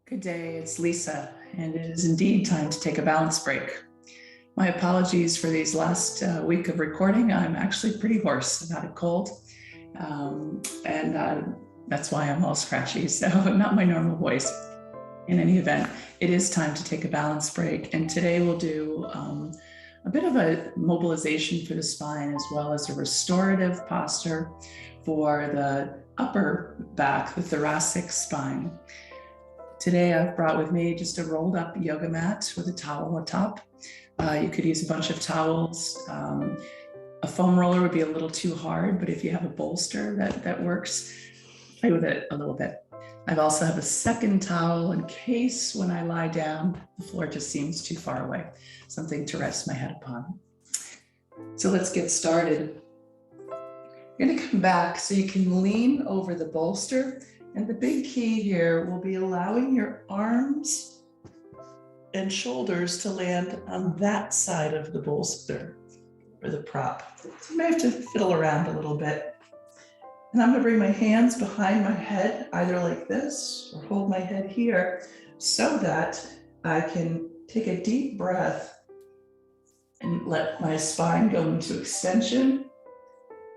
Good day, it's Lisa, and it is indeed time to take a balance break. My apologies for these last week of recording. I'm actually pretty hoarse. I've had a cold, and that's why I'm all scratchy, so not my normal voice. In any event, it is time to take a balance break, and today we'll do a bit of a mobilization for the spine as well as a restorative posture for the upper back, the thoracic spine. Today I've brought with me just a rolled up yoga mat with a towel on top. You could use a bunch of towels. A foam roller would be a little too hard, but if you have a bolster that works, play with it a little bit. I also have a second towel in case when I lie down, the floor just seems too far away, something to rest my head upon. So let's get started. You're gonna come back so you can lean over the bolster. And the big key here will be allowing your arms and shoulders to land on that side of the bolster or the prop. So you may have to fiddle around a little bit. And I'm gonna bring my hands behind my head, either like this or hold my head here so that I can take a deep breath and let my spine go into extension.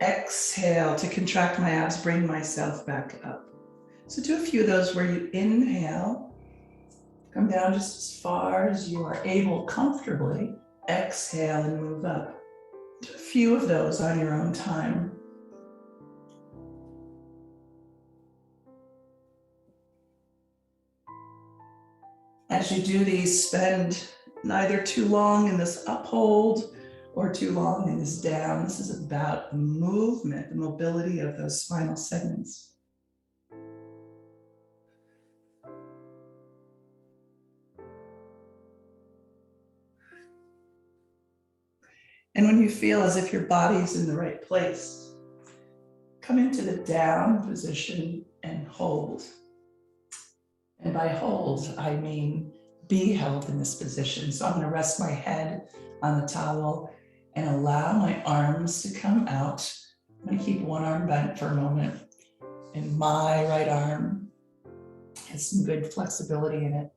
Exhale to contract my abs, bring myself back up. So do a few of those where you inhale, come down just as far as you are able comfortably, exhale and move up. Do a few of those on your own time. As you do these, spend neither too long in this uphold or too long in this down. This is about the movement, the mobility of those spinal segments. And when you feel as if your body's in the right place, come into the down position and hold. And by hold, I mean be held in this position. So I'm going to rest my head on the towel and allow my arms to come out. I'm going to keep one arm bent for a moment. And my right arm has some good flexibility in it.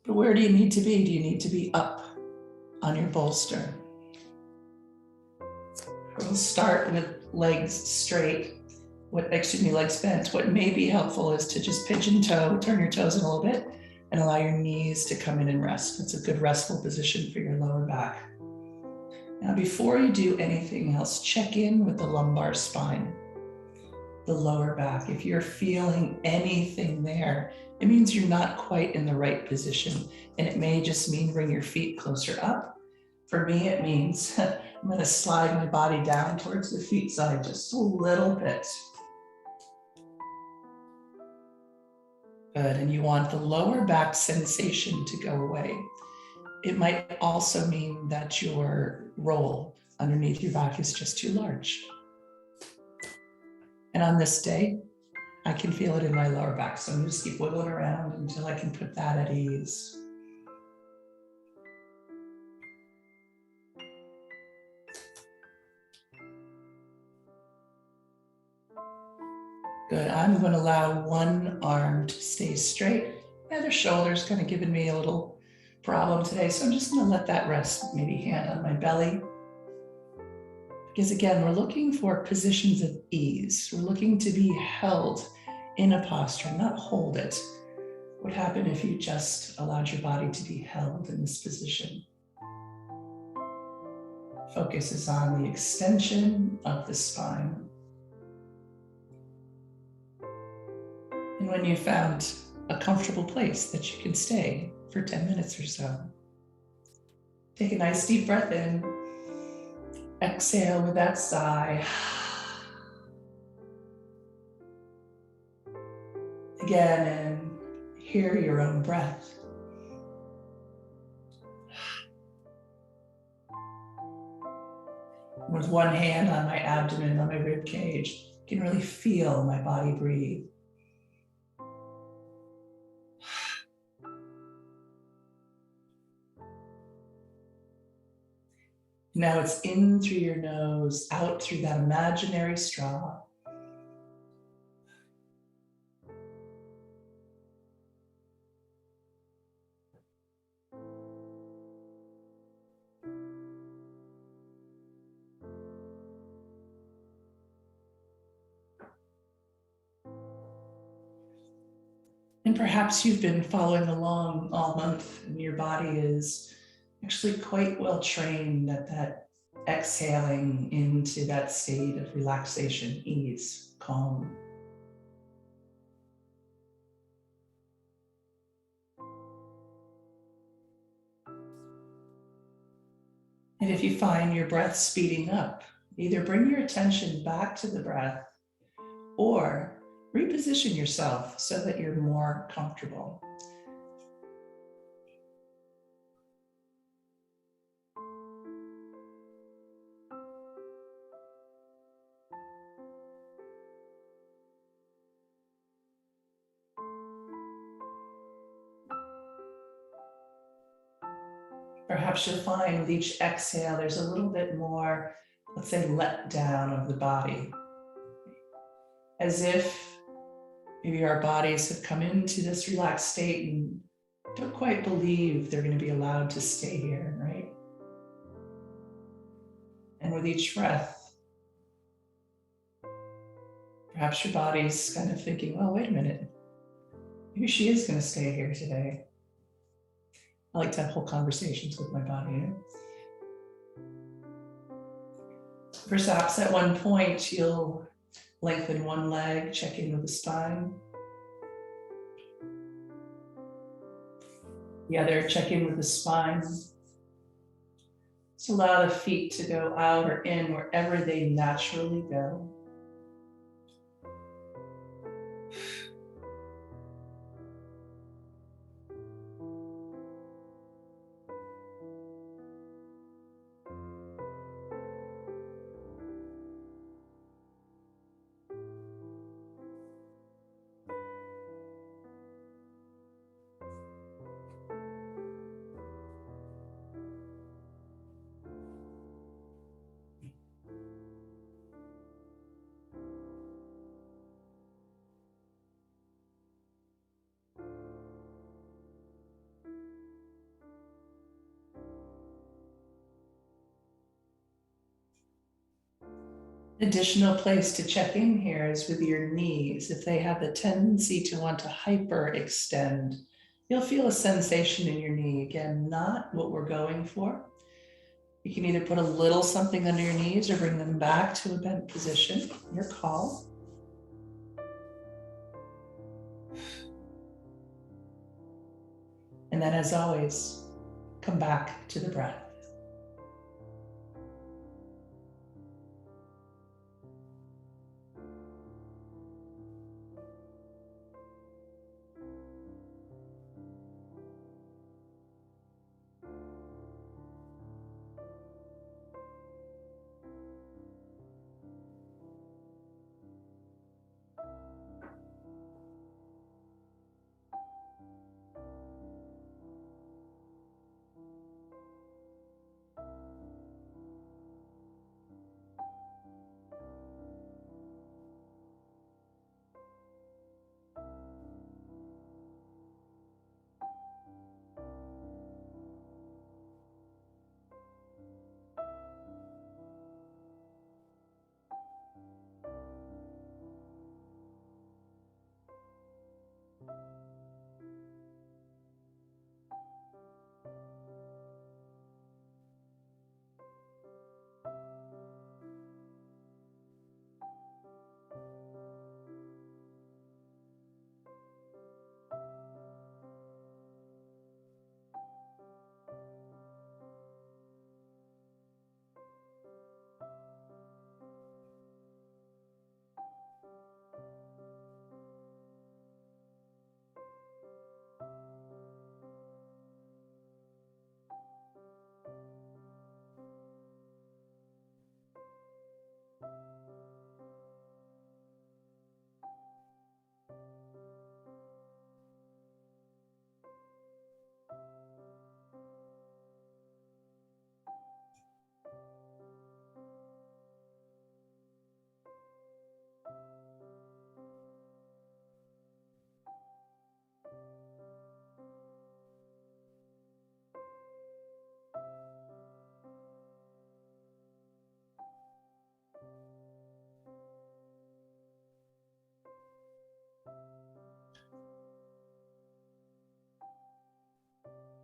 But where do you need to be? Do you need to be up on your bolster? We'll start with legs straight, legs bent. What may be helpful is to just pigeon toe, turn your toes in a little bit, and allow your knees to come in and rest. It's a good restful position for your lower back. Now, before you do anything else, check in with the lumbar spine, the lower back. If you're feeling anything there, it means you're not quite in the right position, and it may just mean bring your feet closer up. For me, it means I'm going to slide my body down towards the feet side just a little bit. Good, and you want the lower back sensation to go away. It might also mean that your roll underneath your back is just too large. And on this day, I can feel it in my lower back, so I'm going to just keep wiggling around until I can put that at ease. Good, I'm going to allow one arm to stay straight. The other shoulder's kind of giving me a little problem today, so I'm just going to let that rest, maybe hand on my belly. Because again, we're looking for positions of ease. We're looking to be held in a posture, not hold it. What would happen if you just allowed your body to be held in this position? Focus is on the extension of the spine. And when you found a comfortable place that you can stay for 10 minutes or so, take a nice deep breath in. Exhale with that sigh. Again, and hear your own breath. With one hand on my abdomen, on my ribcage, I can really feel my body breathe. Now it's in through your nose, out through that imaginary straw. And perhaps you've been following along all month and your body is actually quite well trained at that exhaling into that state of relaxation, ease, calm. And if you find your breath speeding up, either bring your attention back to the breath or reposition yourself so that you're more comfortable. Perhaps you'll find with each exhale, there's a little bit more, let's say, let down of the body. As if maybe our bodies have come into this relaxed state and don't quite believe they're going to be allowed to stay here, right? And with each breath, perhaps your body's kind of thinking, well, wait a minute, maybe she is going to stay here today. I like to have whole conversations with my body. You know? Perhaps at one point, you'll lengthen one leg, check in with the spine. The other, check in with the spine. Just allow the feet to go out or in wherever they naturally go. Additional place to check in here is with your knees. If they have the tendency to want to hyperextend, you'll feel a sensation in your knee. Again, not what we're going for. You can either put a little something under your knees or bring them back to a bent position, your call. And then, as always, come back to the breath.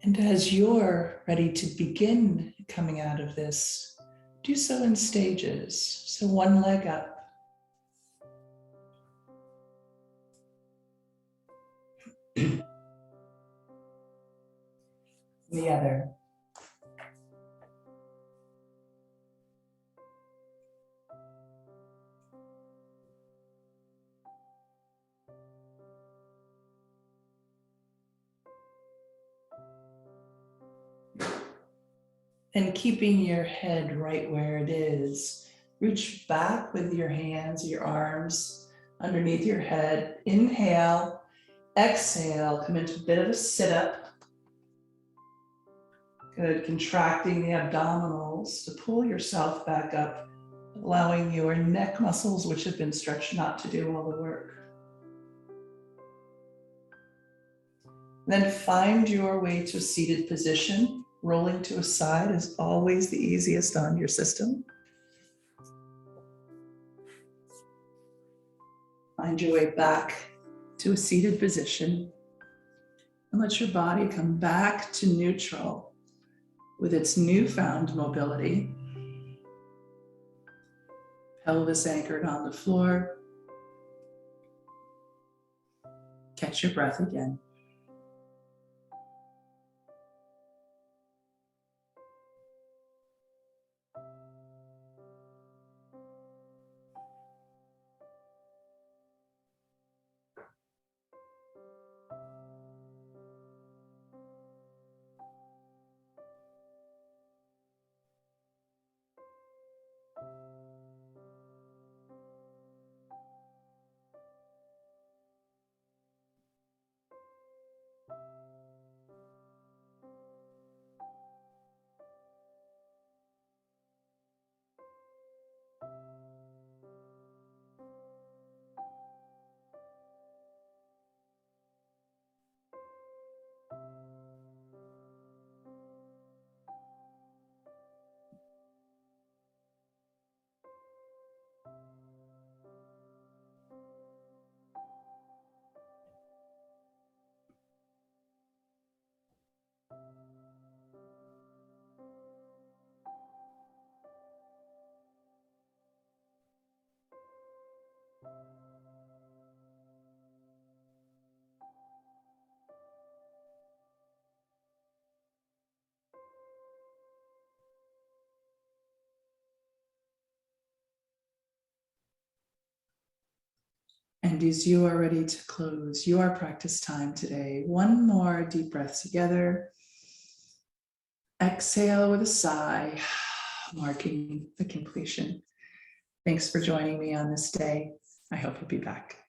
And as you're ready to begin coming out of this, do so in stages. So one leg up. The other. And keeping your head right where it is, reach back with your hands, your arms underneath your head. Inhale, exhale, come into a bit of a sit-up. Good, contracting the abdominals to pull yourself back up, allowing your neck muscles, which have been stretched, not to do all the work. Then find your way to a seated position. Rolling to a side is always the easiest on your system. Find your way back to a seated position and let your body come back to neutral with its newfound mobility. Pelvis anchored on the floor. Catch your breath again. And as you are ready to close your practice time today, one more deep breath together. Exhale with a sigh, marking the completion. Thanks for joining me on this day. I hope you'll be back.